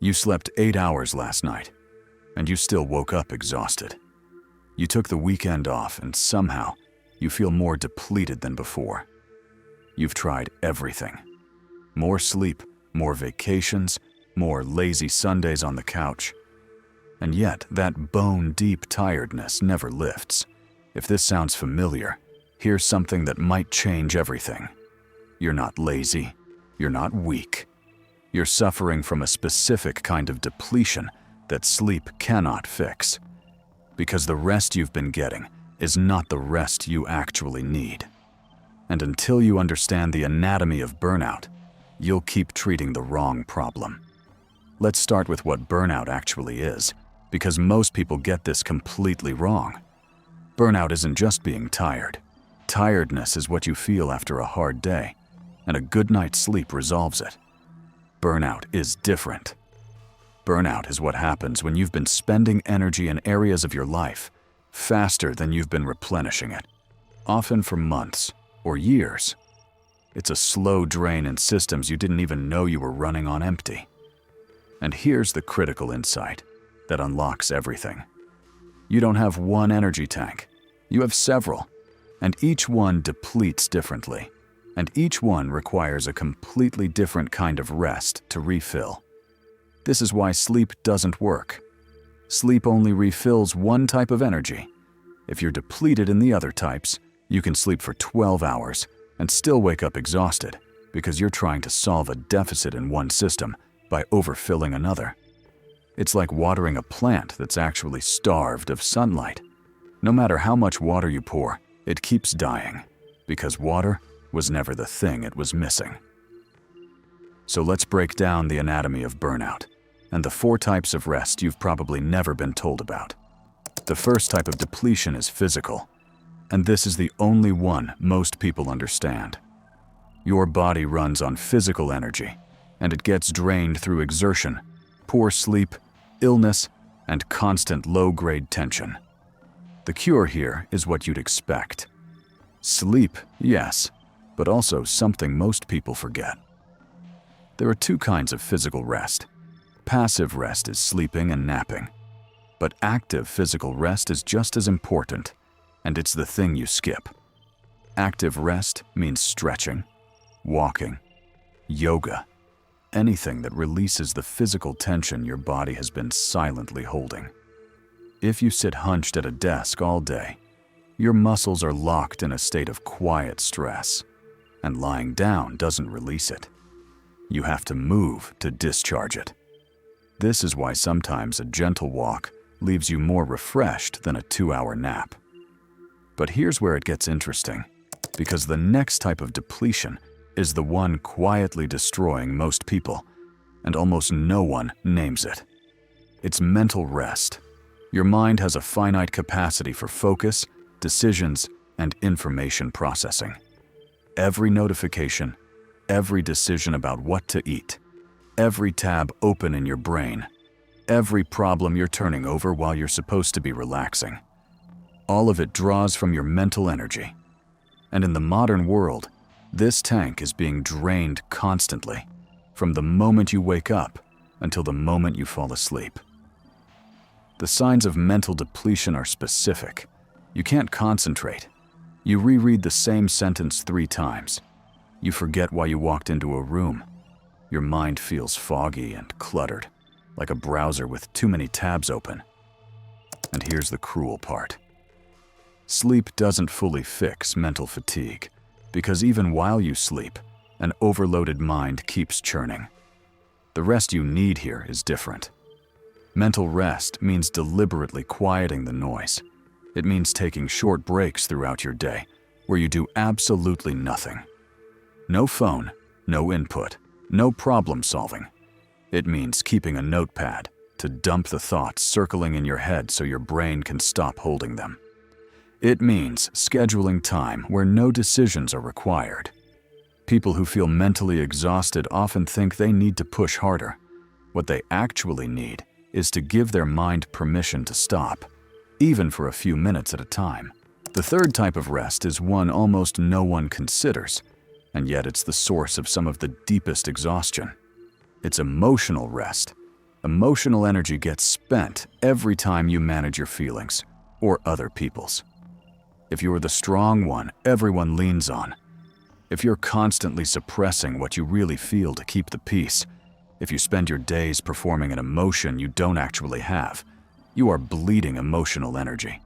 You slept 8 hours last night, and you still woke up exhausted. You took the weekend off, and somehow you feel more depleted than before. You've tried everything. More sleep, more vacations, more lazy Sundays on the couch. And yet, that bone-deep tiredness never lifts. If this sounds familiar, here's something that might change everything. You're not lazy. You're not weak. You're suffering from a specific kind of depletion that sleep cannot fix. Because the rest you've been getting is not the rest you actually need. And until you understand the anatomy of burnout, you'll keep treating the wrong problem. Let's start with what burnout actually is, because most people get this completely wrong. Burnout isn't just being tired. Tiredness is what you feel after a hard day, and a good night's sleep resolves it. Burnout is different. Burnout is what happens when you've been spending energy in areas of your life faster than you've been replenishing it, often for months or years. It's a slow drain in systems you didn't even know you were running on empty. And here's the critical insight that unlocks everything. You don't have one energy tank. You have several, and each one depletes differently, and each one requires a completely different kind of rest to refill. This is why sleep doesn't work. Sleep only refills one type of energy. If you're depleted in the other types, you can sleep for 12 hours and still wake up exhausted because you're trying to solve a deficit in one system by overfilling another. It's like watering a plant that's actually starved of sunlight. No matter how much water you pour, it keeps dying because water was never the thing it was missing. So let's break down the anatomy of burnout and the 4 types of rest you've probably never been told about. The first type of depletion is physical, and this is the only one most people understand. Your body runs on physical energy, and it gets drained through exertion, poor sleep, illness, and constant low-grade tension. The cure here is what you'd expect. Sleep, yes, but also something most people forget. There are 2 kinds of physical rest. Passive rest is sleeping and napping. But active physical rest is just as important, and it's the thing you skip. Active rest means stretching, walking, yoga, anything that releases the physical tension your body has been silently holding. If you sit hunched at a desk all day, your muscles are locked in a state of quiet stress, and lying down doesn't release it. You have to move to discharge it. This is why sometimes a gentle walk leaves you more refreshed than a 2-hour nap. But here's where it gets interesting, because the next type of depletion is the one quietly destroying most people, and almost no one names it. It's mental rest. Your mind has a finite capacity for focus, decisions, and information processing. Every notification, every decision about what to eat, every tab open in your brain, every problem you're turning over while you're supposed to be relaxing. All of it draws from your mental energy. And in the modern world, this tank is being drained constantly, from the moment you wake up until the moment you fall asleep. The signs of mental depletion are specific. You can't concentrate. You reread the same sentence 3 times. You forget why you walked into a room. Your mind feels foggy and cluttered, like a browser with too many tabs open. And here's the cruel part. Sleep doesn't fully fix mental fatigue, because even while you sleep, an overloaded mind keeps churning. The rest you need here is different. Mental rest means deliberately quieting the noise. It means taking short breaks throughout your day, where you do absolutely nothing. No phone, no input, no problem solving. It means keeping a notepad to dump the thoughts circling in your head so your brain can stop holding them. It means scheduling time where no decisions are required. People who feel mentally exhausted often think they need to push harder. What they actually need is to give their mind permission to stop, even for a few minutes at a time. The third type of rest is one almost no one considers, and yet it's the source of some of the deepest exhaustion. It's emotional rest. Emotional energy gets spent every time you manage your feelings or other people's. If you are the strong one everyone leans on, if you're constantly suppressing what you really feel to keep the peace, if you spend your days performing an emotion you don't actually have, you are bleeding emotional energy.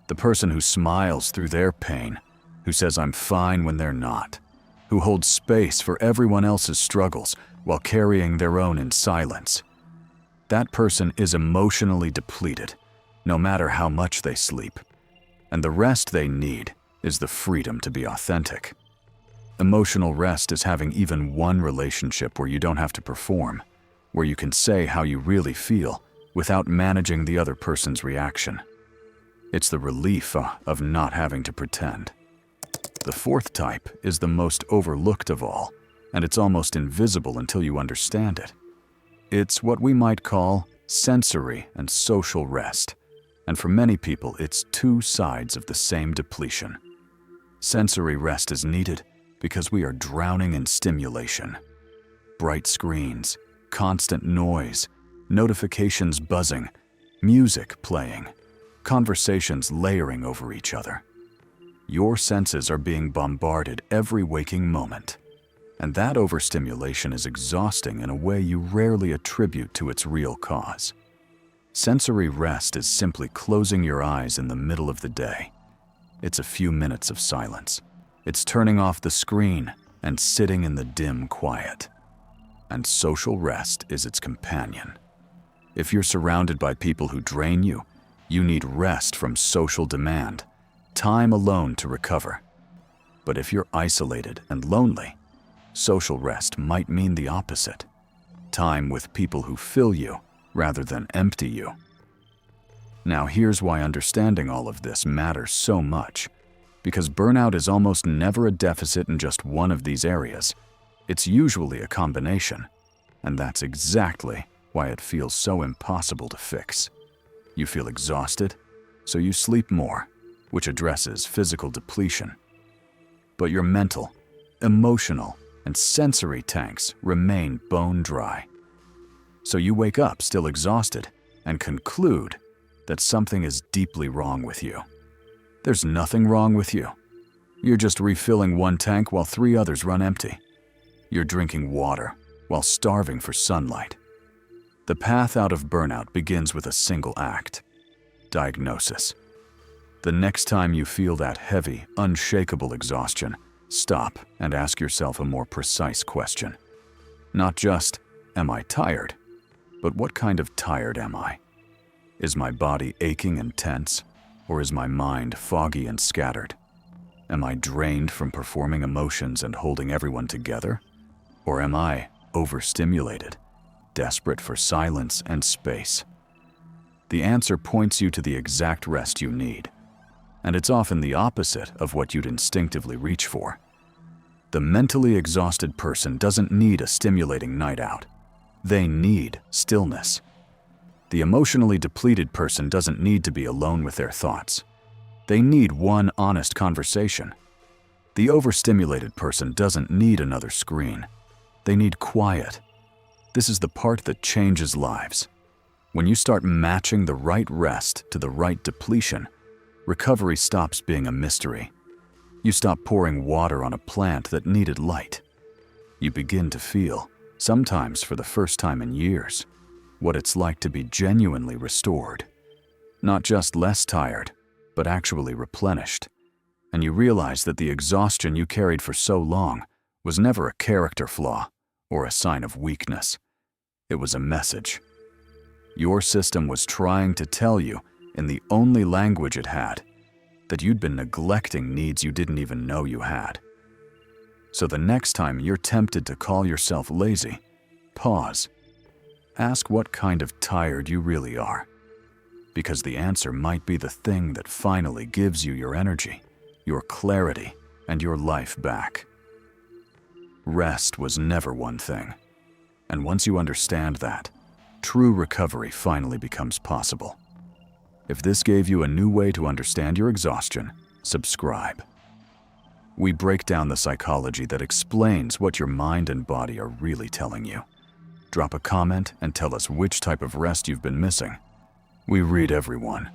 The person who smiles through their pain, who says I'm fine when they're not, who holds space for everyone else's struggles while carrying their own in silence. That person is emotionally depleted, no matter how much they sleep. And the rest they need is the freedom to be authentic. Emotional rest is having even one relationship where you don't have to perform, where you can say how you really feel without managing the other person's reaction. It's the relief of not having to pretend. The fourth type is the most overlooked of all, and it's almost invisible until you understand it. It's what we might call sensory and social rest, and for many people it's two sides of the same depletion. Sensory rest is needed because we are drowning in stimulation. Bright screens, constant noise, notifications buzzing, music playing, conversations layering over each other. Your senses are being bombarded every waking moment, and that overstimulation is exhausting in a way you rarely attribute to its real cause. Sensory rest is simply closing your eyes in the middle of the day. It's a few minutes of silence. It's turning off the screen and sitting in the dim quiet. And social rest is its companion. If you're surrounded by people who drain you, you need rest from social demand, time alone to recover. But if you're isolated and lonely, social rest might mean the opposite. Time with people who fill you rather than empty you. Now here's why understanding all of this matters so much. Because burnout is almost never a deficit in just one of these areas. It's usually a combination. And that's exactly why it feels so impossible to fix. You feel exhausted, so you sleep more, which addresses physical depletion. But your mental, emotional, and sensory tanks remain bone dry. So you wake up still exhausted and conclude that something is deeply wrong with you. There's nothing wrong with you. You're just refilling one tank while 3 others run empty. You're drinking water while starving for sunlight. The path out of burnout begins with a single act: diagnosis. The next time you feel that heavy, unshakable exhaustion, stop and ask yourself a more precise question. Not just, am I tired? But what kind of tired am I? Is my body aching and tense? Or is my mind foggy and scattered? Am I drained from performing emotions and holding everyone together? Or am I overstimulated, desperate for silence and space? The answer points you to the exact rest you need, and it's often the opposite of what you'd instinctively reach for. The mentally exhausted person doesn't need a stimulating night out. They need stillness. The emotionally depleted person doesn't need to be alone with their thoughts. They need one honest conversation. The overstimulated person doesn't need another screen. They need quiet. This is the part that changes lives. When you start matching the right rest to the right depletion, recovery stops being a mystery. You stop pouring water on a plant that needed light. You begin to feel, sometimes for the first time in years, what it's like to be genuinely restored. Not just less tired, but actually replenished. And you realize that the exhaustion you carried for so long was never a character flaw or a sign of weakness. It was a message. Your system was trying to tell you, in the only language it had, that you'd been neglecting needs you didn't even know you had. So the next time you're tempted to call yourself lazy, pause. Ask what kind of tired you really are. Because the answer might be the thing that finally gives you your energy, your clarity, and your life back. Rest was never one thing. And once you understand that, true recovery finally becomes possible. If this gave you a new way to understand your exhaustion, subscribe. We break down the psychology that explains what your mind and body are really telling you. drop a comment, and tell us which type of rest you've been missing. We read everyone,